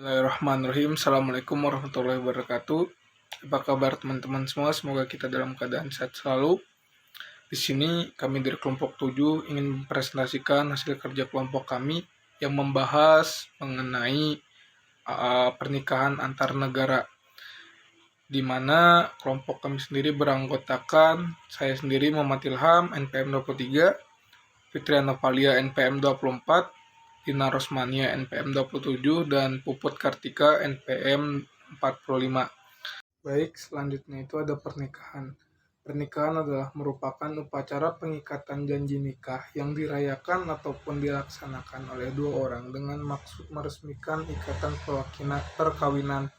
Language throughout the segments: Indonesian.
Bismillahirrahmanirrahim. Assalamualaikum warahmatullahi wabarakatuh. Apa kabar teman-teman semua? Semoga kita dalam keadaan sehat selalu. Di sini kami dari kelompok 7 ingin mempresentasikan hasil kerja kelompok kami yang membahas mengenai pernikahan antar negara, di mana kelompok kami sendiri beranggotakan saya sendiri Muhammad Ilham NPM 23, Fitriana Valia NPM 24, Dina Rosmania NPM 27, dan Puput Kartika NPM 45. Baik, selanjutnya itu ada pernikahan. Pernikahan adalah merupakan upacara pengikatan janji nikah yang dirayakan ataupun dilaksanakan oleh dua orang dengan maksud meresmikan ikatan perkawinan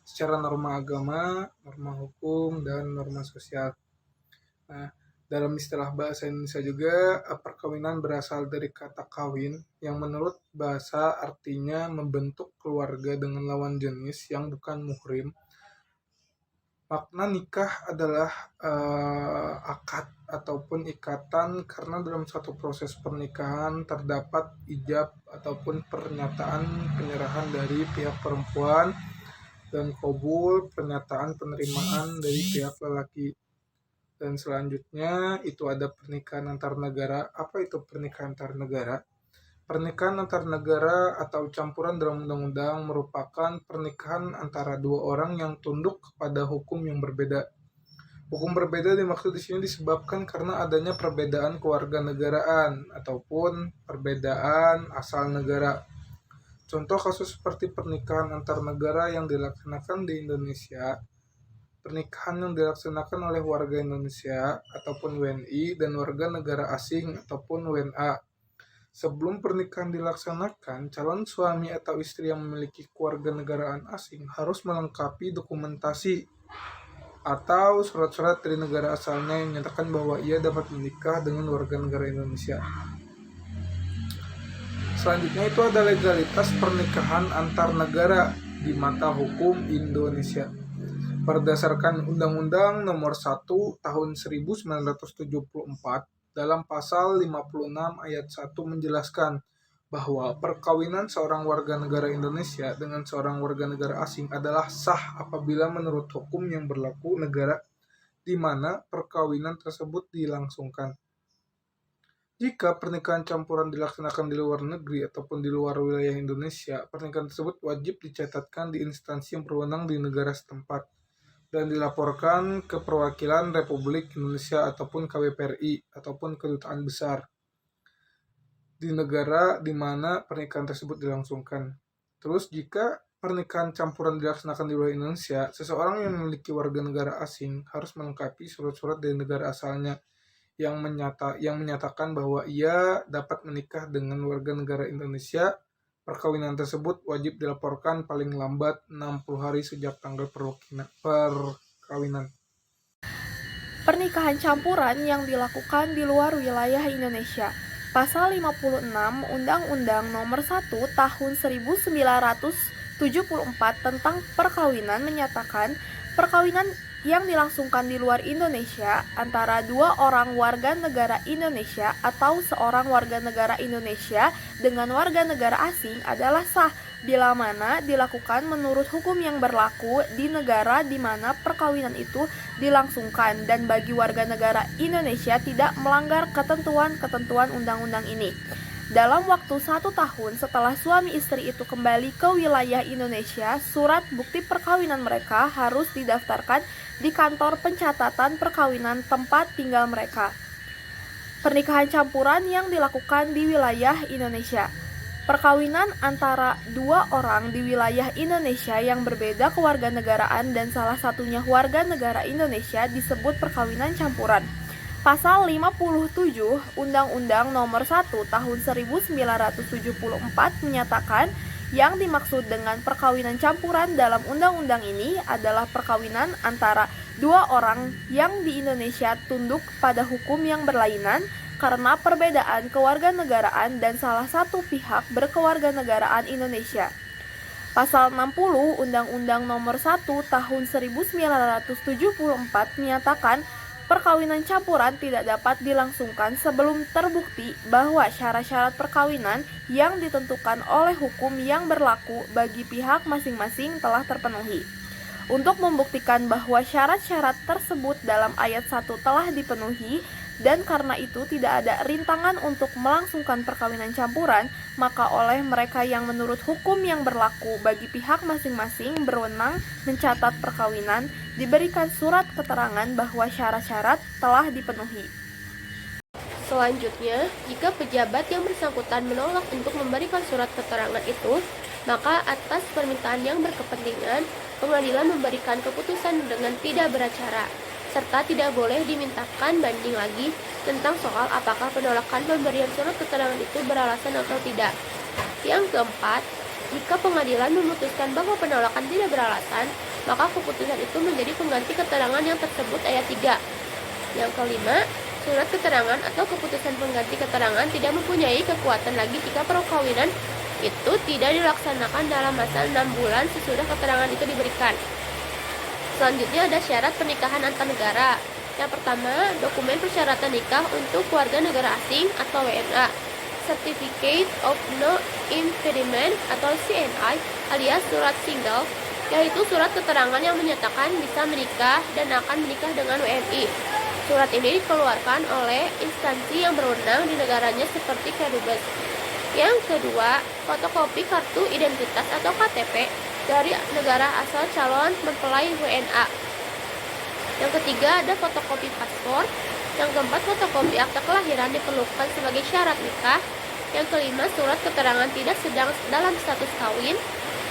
secara norma agama, norma hukum, dan norma sosial. Nah, dalam istilah bahasa Indonesia juga, perkawinan berasal dari kata kawin yang menurut bahasa artinya membentuk keluarga dengan lawan jenis yang bukan muhrim. Makna nikah adalah akad ataupun ikatan karena dalam suatu proses pernikahan terdapat ijab ataupun pernyataan penyerahan dari pihak perempuan dan qabul pernyataan penerimaan dari pihak lelaki. Dan selanjutnya itu ada pernikahan antar negara. Apa itu pernikahan antar negara? Pernikahan antar negara atau campuran dalam undang-undang merupakan pernikahan antara dua orang yang tunduk kepada hukum yang berbeda. Hukum berbeda dimaksud di sini disebabkan karena adanya perbedaan kewarganegaraan ataupun perbedaan asal negara. Contoh kasus seperti pernikahan antar negara yang dilaksanakan di Indonesia, pernikahan yang dilaksanakan oleh warga Indonesia ataupun WNI dan warga negara asing ataupun WNA. Sebelum pernikahan dilaksanakan, calon suami atau istri yang memiliki kewarganegaraan asing harus melengkapi dokumentasi atau surat-surat dari negara asalnya yang menyatakan bahwa ia dapat menikah dengan warga negara Indonesia. Selanjutnya itu ada legalitas pernikahan antar negara di mata hukum Indonesia. Berdasarkan Undang-Undang Nomor 1 Tahun 1974 dalam pasal 56 ayat 1 menjelaskan bahwa perkawinan seorang warga negara Indonesia dengan seorang warga negara asing adalah sah apabila menurut hukum yang berlaku negara di mana perkawinan tersebut dilangsungkan. Jika pernikahan campuran dilaksanakan di luar negeri ataupun di luar wilayah Indonesia, pernikahan tersebut wajib dicatatkan di instansi yang berwenang di negara setempat dan dilaporkan ke perwakilan Republik Indonesia ataupun KBRI ataupun kedutaan besar di negara di mana pernikahan tersebut dilangsungkan. Terus jika pernikahan campuran dilaksanakan di luar Indonesia, seseorang yang memiliki warga negara asing harus melengkapi surat-surat dari negara asalnya yang menyatakan bahwa ia dapat menikah dengan warga negara Indonesia. Perkawinan tersebut wajib dilaporkan paling lambat 60 hari sejak tanggal perkawinan. Pernikahan campuran yang dilakukan di luar wilayah Indonesia. Pasal 56 Undang-Undang Nomor 1 Tahun 1974 tentang perkawinan menyatakan perkawinan yang dilangsungkan di luar Indonesia antara dua orang warga negara Indonesia atau seorang warga negara Indonesia dengan warga negara asing adalah sah bila mana dilakukan menurut hukum yang berlaku di negara di mana perkawinan itu dilangsungkan dan bagi warga negara Indonesia tidak melanggar ketentuan-ketentuan undang-undang ini. Dalam waktu 1 tahun setelah suami istri itu kembali ke wilayah Indonesia, surat bukti perkawinan mereka harus didaftarkan di kantor pencatatan perkawinan tempat tinggal mereka. Pernikahan campuran yang dilakukan di wilayah Indonesia. Perkawinan antara dua orang di wilayah Indonesia yang berbeda kewarganegaraan dan salah satunya warga negara Indonesia disebut perkawinan campuran. Pasal 57 Undang-Undang Nomor 1 Tahun 1974 menyatakan yang dimaksud dengan perkawinan campuran dalam undang-undang ini adalah perkawinan antara dua orang yang di Indonesia tunduk pada hukum yang berlainan karena perbedaan kewarganegaraan dan salah satu pihak berkewarganegaraan Indonesia. Pasal 60 Undang-Undang Nomor 1 Tahun 1974 menyatakan perkawinan campuran tidak dapat dilangsungkan sebelum terbukti bahwa syarat-syarat perkawinan yang ditentukan oleh hukum yang berlaku bagi pihak masing-masing telah terpenuhi. Untuk membuktikan bahwa syarat-syarat tersebut dalam ayat 1 telah dipenuhi dan karena itu tidak ada rintangan untuk melangsungkan perkawinan campuran, maka oleh mereka yang menurut hukum yang berlaku bagi pihak masing-masing berwenang mencatat perkawinan diberikan surat keterangan bahwa syarat-syarat telah dipenuhi. Selanjutnya, jika pejabat yang bersangkutan menolak untuk memberikan surat keterangan itu, maka atas permintaan yang berkepentingan, pengadilan memberikan keputusan dengan tidak beracara, serta tidak boleh dimintakan banding lagi tentang soal apakah penolakan pemberian surat keterangan itu beralasan atau tidak. Yang keempat, jika pengadilan memutuskan bahwa penolakan tidak beralasan, maka keputusan itu menjadi pengganti keterangan yang tersebut ayat 3. Yang kelima, surat keterangan atau keputusan pengganti keterangan tidak mempunyai kekuatan lagi jika perkawinan itu tidak dilaksanakan dalam masa 6 bulan sesudah keterangan itu diberikan. Selanjutnya ada syarat pernikahan antar negara. Yang pertama, dokumen persyaratan nikah untuk warga negara asing atau WNA, Certificate of No Impediment atau CNI alias surat single, yaitu surat keterangan yang menyatakan bisa menikah dan akan menikah dengan WNI. Surat ini dikeluarkan oleh instansi yang berwenang di negaranya seperti Kedubes. Yang kedua, fotokopi kartu identitas atau KTP dari negara asal calon mempelai WNA. Yang ketiga, ada fotokopi paspor. Yang keempat, fotokopi akta kelahiran diperlukan sebagai syarat nikah. Yang kelima, surat keterangan tidak sedang dalam status kawin.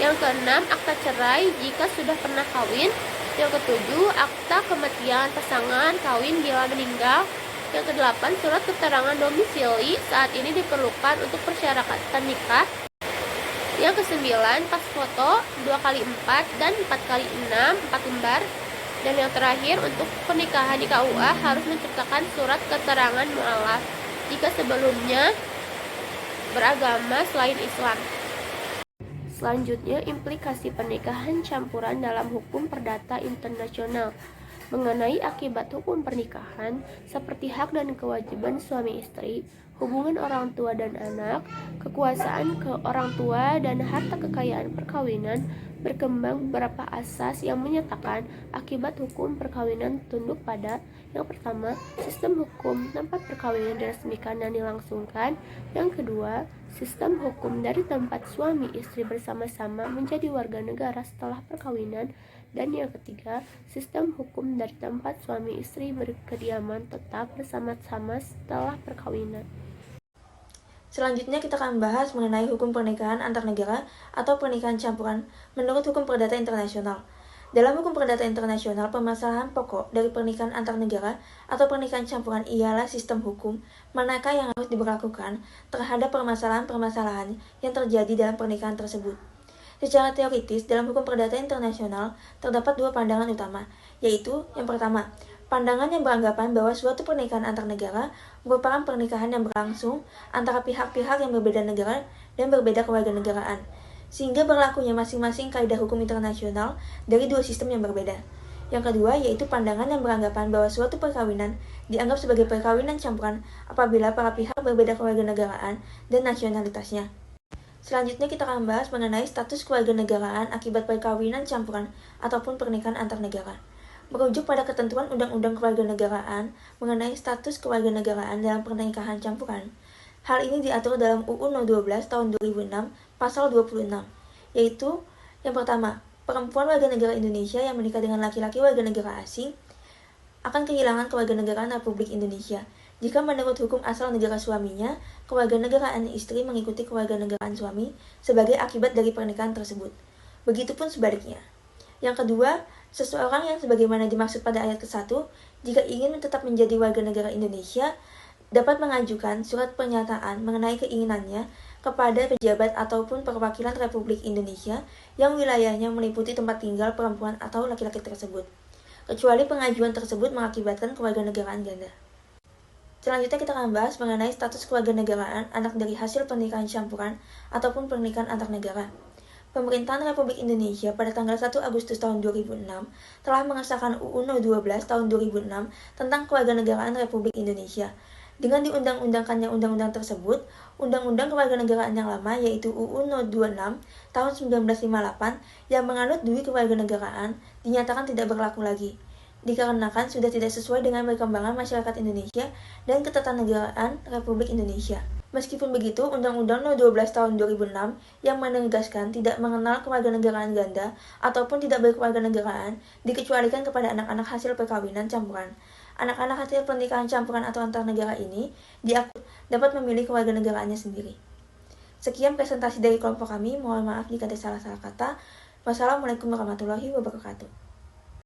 Yang keenam, akta cerai jika sudah pernah kawin. Yang ketujuh, akta kematian pasangan kawin bila meninggal. Yang kedelapan, surat keterangan domisili saat ini diperlukan untuk persyaratan nikah. Yang kesembilan, pas foto 2x4 dan 4x6, 4 lembar. Dan yang terakhir, untuk pernikahan di KUA harus menceritakan surat keterangan mualaf jika sebelumnya beragama selain Islam. Selanjutnya, implikasi pernikahan campuran dalam hukum perdata internasional. Mengenai akibat hukum pernikahan, seperti hak dan kewajiban suami istri, hubungan orang tua dan anak, kekuasaan ke orang tua, dan harta kekayaan perkawinan, berkembang beberapa asas yang menyatakan akibat hukum perkawinan tunduk pada: yang pertama, sistem hukum tempat perkawinan diresmikan dan dilangsungkan; yang kedua, sistem hukum dari tempat suami istri bersama-sama menjadi warga negara setelah perkawinan; dan yang ketiga, sistem hukum dari tempat suami istri berkediaman tetap bersama-sama setelah perkawinan. Selanjutnya kita akan membahas mengenai hukum pernikahan antar negara atau pernikahan campuran menurut hukum perdata internasional. Dalam hukum perdata internasional, permasalahan pokok dari pernikahan antar negara atau pernikahan campuran ialah sistem hukum manakah yang harus diberlakukan terhadap permasalahan-permasalahan yang terjadi dalam pernikahan tersebut. Secara teoritis, dalam hukum perdata internasional terdapat dua pandangan utama, yaitu yang pertama, pandangan yang beranggapan bahwa suatu pernikahan antar negara merupakan pernikahan yang berlangsung antara pihak-pihak yang berbeda negara dan berbeda kewarganegaraan, sehingga berlakunya masing-masing kaidah hukum internasional dari dua sistem yang berbeda. Yang kedua, yaitu pandangan yang beranggapan bahwa suatu perkawinan dianggap sebagai perkawinan campuran apabila para pihak berbeda kewarganegaraan dan nasionalitasnya. Selanjutnya kita akan membahas mengenai status kewarganegaraan akibat perkawinan campuran ataupun pernikahan antar negara. Merujuk pada ketentuan Undang-Undang Kewarganegaraan mengenai status kewarganegaraan dalam pernikahan campuran. Hal ini diatur dalam UU No 12 tahun 2006 pasal 26, yaitu yang pertama, perempuan warga negara Indonesia yang menikah dengan laki-laki warga negara asing akan kehilangan kewarganegaraan Republik Indonesia jika menurut hukum asal negara suaminya, kewarganegaraan istri mengikuti kewarganegaraan suami sebagai akibat dari pernikahan tersebut. Begitupun sebaliknya. Yang kedua, seseorang yang sebagaimana dimaksud pada ayat ke-1, jika ingin tetap menjadi warga negara Indonesia, dapat mengajukan surat pernyataan mengenai keinginannya kepada pejabat ataupun perwakilan Republik Indonesia yang wilayahnya meliputi tempat tinggal perempuan atau laki-laki tersebut, kecuali pengajuan tersebut mengakibatkan kewarganegaraan ganda. Selanjutnya kita akan bahas mengenai status kewarganegaraan anak dari hasil pernikahan campuran ataupun pernikahan antar negara. Pemerintahan Republik Indonesia pada tanggal 1 Agustus tahun 2006 telah mengesahkan UU No 12 tahun 2006 tentang Kewarganegaraan Republik Indonesia. Dengan diundang-undangkannya undang-undang tersebut, Undang-Undang Kewarganegaraan yang lama yaitu UU No 26 tahun 1958 yang menganut dui kewarganegaraan dinyatakan tidak berlaku lagi, dikarenakan sudah tidak sesuai dengan perkembangan masyarakat Indonesia dan ketatanegaraan Republik Indonesia. Meskipun begitu, Undang-Undang No 12 tahun 2006 yang menegaskan tidak mengenal kewarganegaraan ganda ataupun tidak berkewarganegaraan dikecualikan kepada anak-anak hasil perkawinan campuran. Anak-anak hasil pernikahan campuran atau antar negara ini diakui dapat memilih kewarganegaraannya sendiri. Sekian presentasi dari kelompok kami, mohon maaf jika ada salah-salah kata. Wassalamualaikum warahmatullahi wabarakatuh.